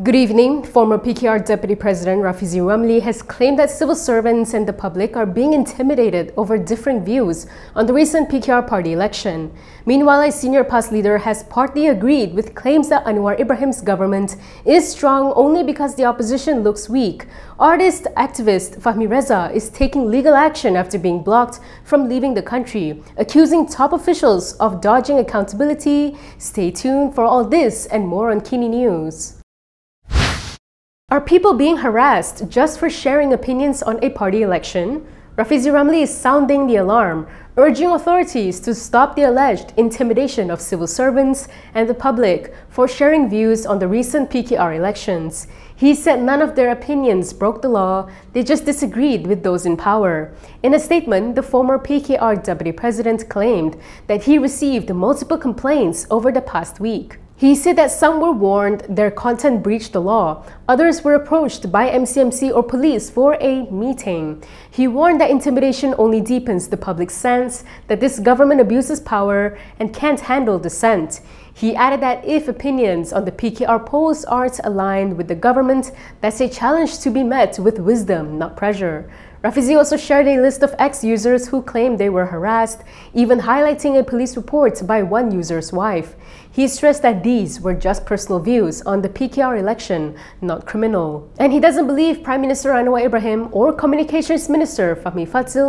Good evening. Former PKR Deputy President Rafizi Ramli has claimed that civil servants and the public are being intimidated over differing views on the recent PKR party election. Meanwhile, a senior PAS leader has partly agreed with claims that Anwar Ibrahim's government is strong only because the opposition looks weak. Artist activist Fahmi is taking legal action after being blocked from leaving the country, accusing top officials of dodging accountability. Stay tuned for all this and more on KiniNews. Are people being harassed just for sharing opinions on a party election? Rafizi Ramli is sounding the alarm, urging authorities to stop the alleged intimidation of civil servants and the public for sharing views on the recent PKR elections. He said none of their opinions broke the law, they just disagreed with those in power. In a statement, the former PKR deputy president claimed that he received multiple complaints over the past week. He said that some were warned their content breached the law. Others were approached by MCMC or police for a meeting. He warned that intimidation only deepens the public's sense that this government abuses power and can't handle dissent. He added that if opinions on the PKR polls aren't aligned with the government, that's a challenge to be met with wisdom, not pressure. Rafizi also shared a list of ex-users who claimed they were harassed, even highlighting a police report by one user's wife. He stressed that these were just personal views on the PKR election, not criminal. And he doesn't believe Prime Minister Anwar Ibrahim or Communications Minister Fahmi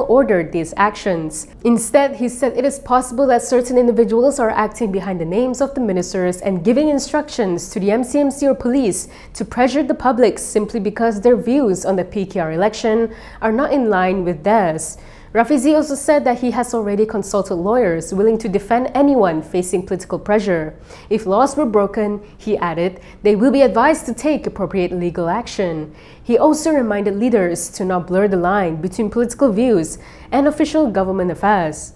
ordered these actions. Instead, he said it is possible that certain individuals are acting behind the names of the ministers and giving instructions to the MCMC or police to pressure the public simply because their views on the PKR election are not in line with theirs. Rafizi also said that he has already consulted lawyers willing to defend anyone facing political pressure. If laws were broken, he added, they will be advised to take appropriate legal action. He also reminded leaders to not blur the line between political views and official government affairs.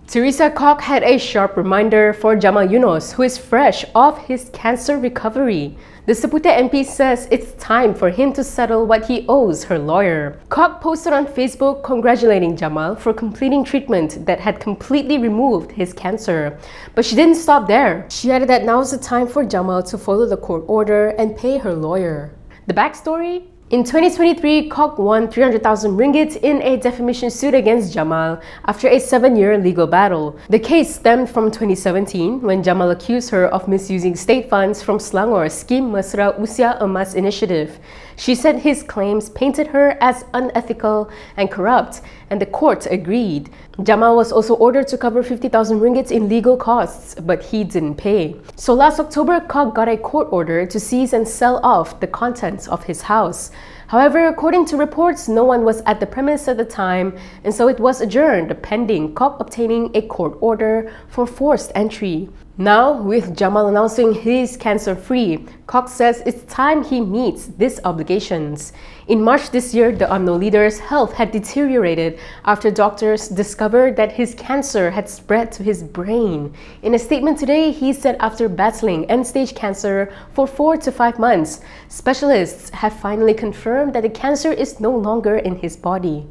Teresa Kok had a sharp reminder for Jamal Yunos, who is fresh off his cancer recovery. The Sepute MP says it's time for him to settle what he owes her lawyer. Kok posted on Facebook congratulating Jamal for completing treatment that had completely removed his cancer. But she didn't stop there. She added that now is the time for Jamal to follow the court order and pay her lawyer. The backstory? In 2023, Kok won 300,000 ringgit in a defamation suit against Jamal after a 7-year legal battle. The case stemmed from 2017 when Jamal accused her of misusing state funds from Selangor's Scheme Mesra Usia Emas initiative. She said his claims painted her as unethical and corrupt, and the court agreed. Jamal was also ordered to cover 50,000 ringgit in legal costs, but he didn't pay. So last October, Kok got a court order to seize and sell off the contents of his house. However, according to reports, no one was at the premise at the time, and so it was adjourned pending Kok obtaining a court order for forced entry. Now, with Jamal announcing he's cancer-free, Kok says it's time he meets these obligations. In March this year, the UMNO leader's health had deteriorated after doctors discovered that his cancer had spread to his brain. In a statement today, he said after battling end-stage cancer for 4 to 5 months, specialists have finally confirmed that the cancer is no longer in his body.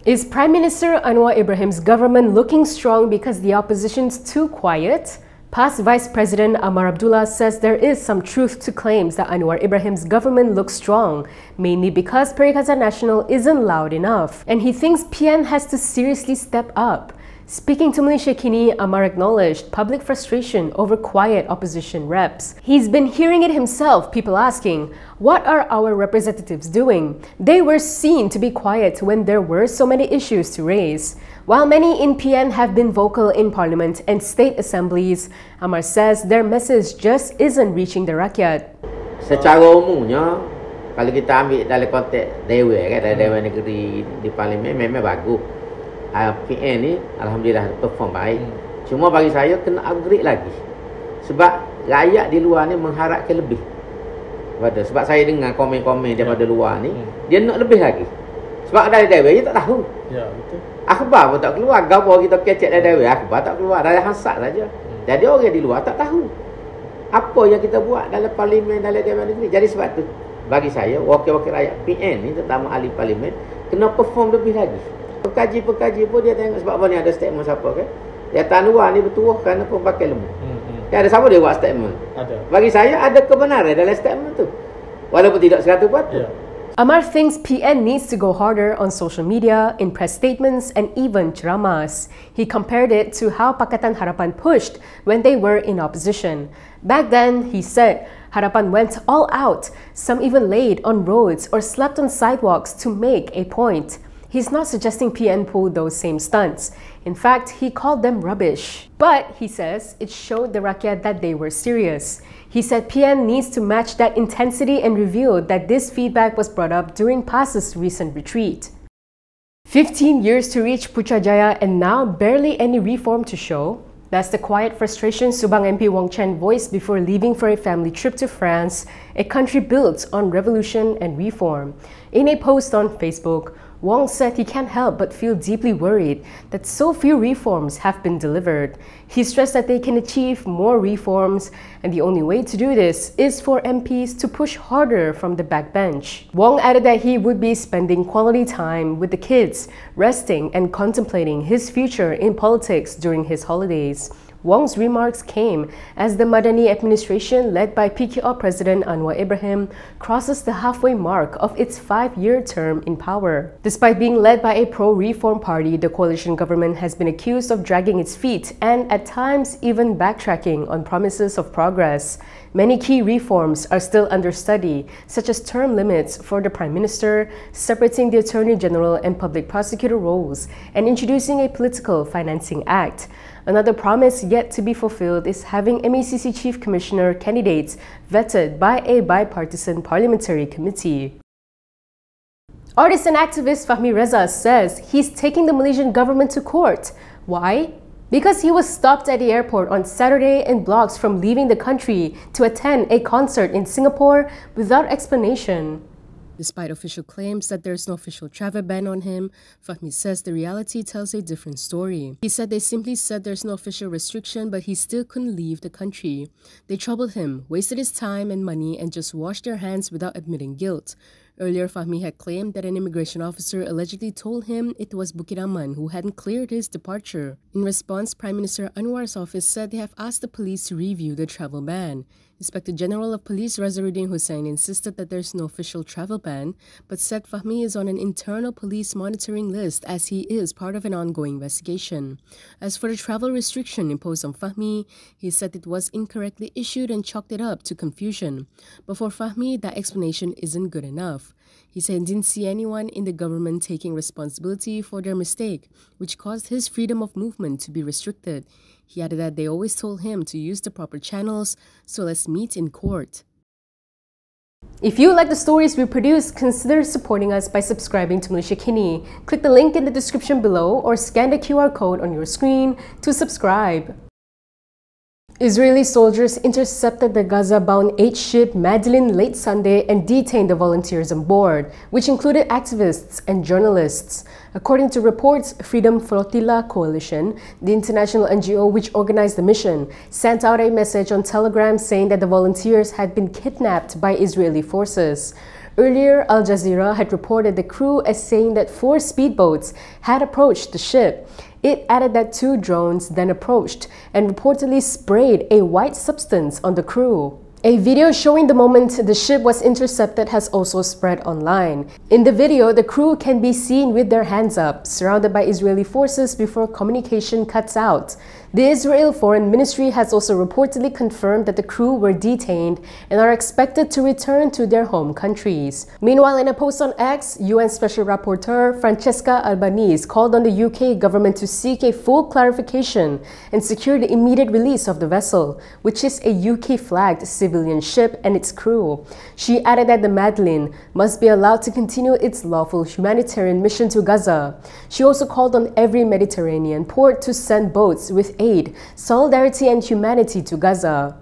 Is Prime Minister Anwar Ibrahim's government looking strong because the opposition's too quiet? Past Vice President Amar Abdullah says there is some truth to claims that Anwar Ibrahim's government looks strong, mainly because Perikatan Nasional isn't loud enough, and he thinks PN has to seriously step up. Speaking to Malaysia Kini, Amar acknowledged public frustration over quiet opposition reps. He's been hearing it himself, people asking, what are our representatives doing? They were seen to be quiet when there were so many issues to raise. While many in PN have been vocal in parliament and state assemblies, Amar says their message just isn't reaching the rakyat. Secara umumnya, kalau kita ambil dalam konteks Dewan Negeri di parlimen memang bagus. PN ni alhamdulillah perform baik. Cuma bagi saya kena upgrade lagi. Sebab rakyat di luar ni mengharapkan lebih. Sebab saya dengar komen-komen daripada luar ni, dia nak lebih lagi. Sebab dari Dewan dia tak tahu. Ya, betul. Akhbar pun tak keluar, gambar kita kecek dari Dewan, akhbar tak keluar, dari Hansat saja. Jadi orang di luar tak tahu apa yang kita buat dalam parlimen, dalam Dewan Negeri. Jadi sebab tu bagi saya wakil-wakil rakyat PN ni, terutama ahli parlimen, kena perform lebih lagi. Pekaji-pekaji pun dia tengok sebab apa ni ada statement siapa kan. Dia luar ni bertuah kerana pun pakai lembu. Ada siapa dia buat statement? Ada. Bagi saya ada kebenaran dalam statement tu. Walaupun tidak 100%. Amar thinks PN needs to go harder on social media, in press statements, and even ceramas. He compared it to how Pakatan Harapan pushed when they were in opposition. Back then, he said, Harapan went all out. Some even laid on roads or slept on sidewalks to make a point. He's not suggesting PN pulled those same stunts. In fact, he called them rubbish. But, he says, it showed the Rakyat that they were serious. He said PN needs to match that intensity and revealed that this feedback was brought up during PAS's recent retreat. 15 years to reach Putrajaya and now barely any reform to show. That's the quiet frustration Subang MP Wong voiced before leaving for a family trip to France, a country built on revolution and reform. In a post on Facebook, Wong said he can't help but feel deeply worried that so few reforms have been delivered. He stressed that they can achieve more reforms, and the only way to do this is for MPs to push harder from the backbench. Wong added that he would be spending quality time with the kids, resting and contemplating his future in politics during his holidays. Wong's remarks came as the Madani administration led by PKR President Anwar Ibrahim crosses the halfway mark of its 5-year term in power. Despite being led by a pro-reform party, the coalition government has been accused of dragging its feet and at times even backtracking on promises of progress. Many key reforms are still under study, such as term limits for the Prime Minister, separating the Attorney General and Public Prosecutor roles, and introducing a Political Financing Act. Another promise yet to be fulfilled is having MECC Chief Commissioner candidates vetted by a bipartisan parliamentary committee. Artist and activist Fahmi Reza says he's taking the Malaysian government to court. Why? Because he was stopped at the airport on Saturday and blocked from leaving the country to attend a concert in Singapore without explanation. Despite official claims that there's no official travel ban on him, Fahmi says the reality tells a different story. He said they simply said there's no official restriction, but he still couldn't leave the country. They troubled him, wasted his time and money, and just washed their hands without admitting guilt. Earlier, Fahmi had claimed that an immigration officer allegedly told him it was Bukit Aman who hadn't cleared his departure. In response, Prime Minister Anwar's office said they have asked the police to review the travel ban. Inspector General of Police Razaruddin Hussain insisted that there's no official travel ban, but said Fahmi is on an internal police monitoring list as he is part of an ongoing investigation. As for the travel restriction imposed on Fahmi, he said it was incorrectly issued and chalked it up to confusion. But for Fahmi, that explanation isn't good enough. He said he didn't see anyone in the government taking responsibility for their mistake, which caused his freedom of movement to be restricted. He added that they always told him to use the proper channels, so let's meet in court. If you like the stories we produce, consider supporting us by subscribing to Malaysia Kini. Click the link in the description below or scan the QR code on your screen to subscribe. Israeli soldiers intercepted the Gaza-bound aid ship Madeleine late Sunday and detained the volunteers on board, which included activists and journalists. According to reports, Freedom Flotilla Coalition, the international NGO which organized the mission, sent out a message on Telegram saying that the volunteers had been kidnapped by Israeli forces. Earlier, Al Jazeera had reported the crew as saying that 4 speedboats had approached the ship. It added that 2 drones then approached and reportedly sprayed a white substance on the crew. A video showing the moment the ship was intercepted has also spread online. In the video, the crew can be seen with their hands up, surrounded by Israeli forces before communication cuts out. The Israel Foreign Ministry has also reportedly confirmed that the crew were detained and are expected to return to their home countries. Meanwhile, in a post on X, UN Special Rapporteur Francesca Albanese called on the UK government to seek a full clarification and secure the immediate release of the vessel, which is a UK-flagged civilian ship and its crew. She added that the Madeleine must be allowed to continue its lawful humanitarian mission to Gaza. She also called on every Mediterranean port to send boats with aid, solidarity and humanity to Gaza.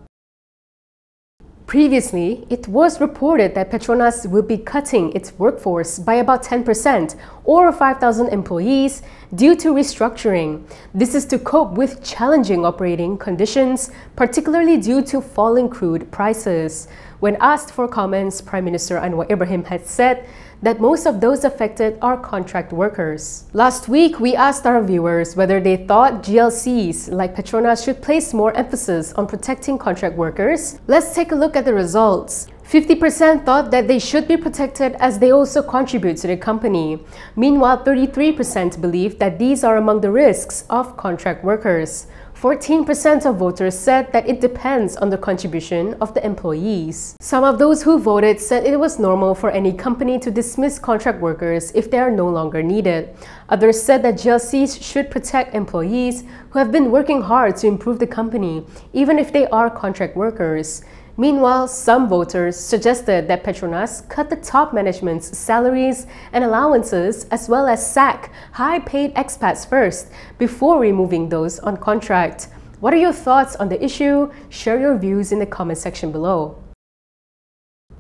Previously, it was reported that Petronas will be cutting its workforce by about 10% or 5,000 employees due to restructuring. This is to cope with challenging operating conditions, particularly due to falling crude prices. When asked for comments, Prime Minister Anwar Ibrahim had said that most of those affected are contract workers. Last week, we asked our viewers whether they thought GLCs like Petronas should place more emphasis on protecting contract workers. Let's take a look at the results. 50% thought that they should be protected as they also contribute to the company. Meanwhile, 33% believe that these are among the risks of contract workers. 14% of voters said that it depends on the contribution of the employees. Some of those who voted said it was normal for any company to dismiss contract workers if they are no longer needed. Others said that GLCs should protect employees who have been working hard to improve the company, even if they are contract workers. Meanwhile, some voters suggested that Petronas cut the top management's salaries and allowances as well as sack high-paid expats first before removing those on contract. What are your thoughts on the issue? Share your views in the comment section below.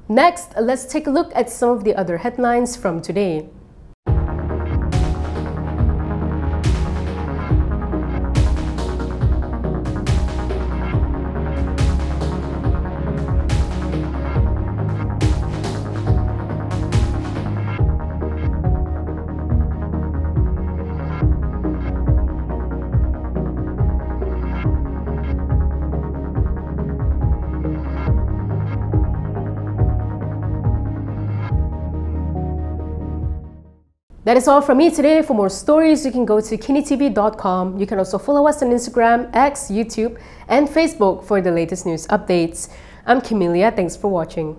Next, let's take a look at some of the other headlines from today. That is all from me today. For more stories, you can go to kinitv.com. You can also follow us on Instagram, X, YouTube, and Facebook for the latest news updates. I'm Camelia. Thanks for watching.